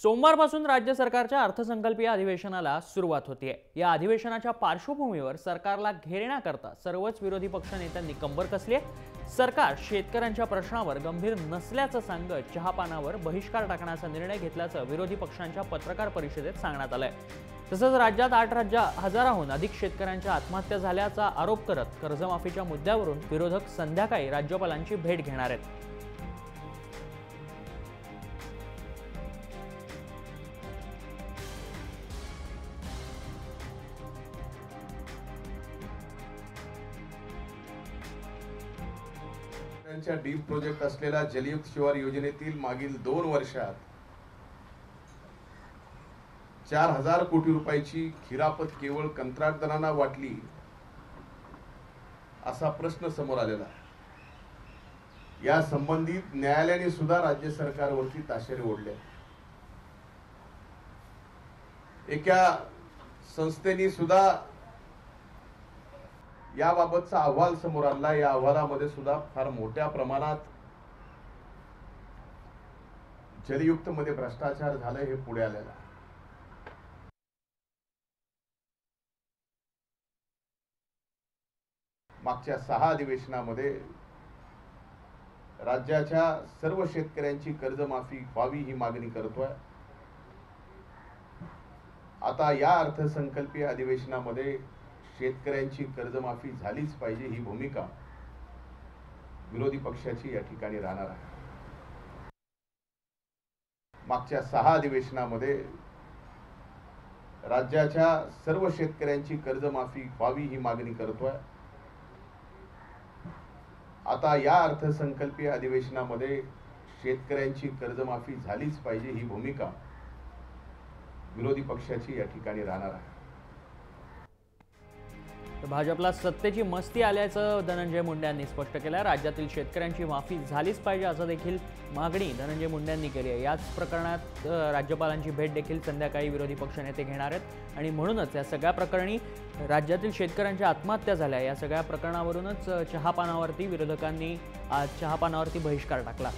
सोमवारपासून राज्य सरकारच्या अर्थसंकल्पीय अधिवेशनाला सुरुवात होतीये। या अधिवेशनाच्या पार्श्वभूमीवर सरकारला घेरण्याकरता सर्वच विरोधी पक्ष नेत्यांनी कंबर कसली आहे। सरकार शेतकऱ्यांच्या प्रश्नावर गंभीर नसल्याचं सांगत चहापानावर बहिष्कार टाकण्याचा निर्णय घेतल्याचं विरोधी पक्षांच्या पत्रकार परिषदेत सांगण्यात आलंय। तसंच राज्यात 8,000हून अधिक शेतकऱ्यांच्या आत्महत्या झाल्याचा आरोप करत कर्जमाफीच्या मुद्द्यावरून विरोधक संध्याकाळी राज्यपालांची भेट घेणार आहेत। डीप प्रोजेक्ट असलेल्या जलयुक्त शिवार योजनेतील मागील 2 वर्षात 4,000 कोटी रुपयाची खिरापत केवळ कंत्राटदारांना वाटली असा प्रश्न समोर आलेला आहे। या संबंधित न्यायालयाने सुद्धा राज्य सरकारवरती ताशेरे ओढले। एका संस्थेने सुद्धा याबाबतचा अहवाल समोर आणला। या अहवालामध्ये सुद्धा फार मोठ्या प्रमाणात जलयुक्त मध्ये भ्रष्टाचार झाले हे पुढे आलेलं आहे। मागच्या 6 अधिवेशनामध्ये राज्याच्या सर्व शेतकऱ्यांची कर्जमाफी व्हावी ही मागणी करतोय। आता या अर्थसंकल्पीय अधिवेशनामध्ये शेतकऱ्यांची कर्जमाफी झालीच पाहिजे ही भूमिका विरोधी पक्षाची या ठिकाणी राहणार आहे। मागच्या 6 अधिवेशनामध्ये राज्याच्या सर्व शेतकऱ्यांची कर्जमाफी व्हावी ही मागणी करतोय। आता या अर्थसंकल्पीय अधिवेशनामध्ये शेतकऱ्यांची कर्जमाफी झालीच पाहिजे ही भूमिका विरोधी पक्षाची या ठिकाणी राहणार आहे। भाजपला सत्तेची मस्ती आल्याचं धनंजय मुंडे यांनी स्पष्ट केलं। राज्यातील शेतकऱ्यांची माफी झालीच पाहिजे असं देखील मागणी धनंजय मुंडे यांनी केली आहे। याच प्रकरणात राज्यपालांची भेट देखील संध्याकाळी विरोधी पक्षनेते घेणार आहेत आणि म्हणूनच या सगळ्या प्रकरणी राज्यातील शेतकऱ्यांच्या आत्महत्या झाल्या या सगळ्या प्रकरणावरूनच चहापानावरती विरोधकांनी आज चहापानावरती बहिष्कार टाकला।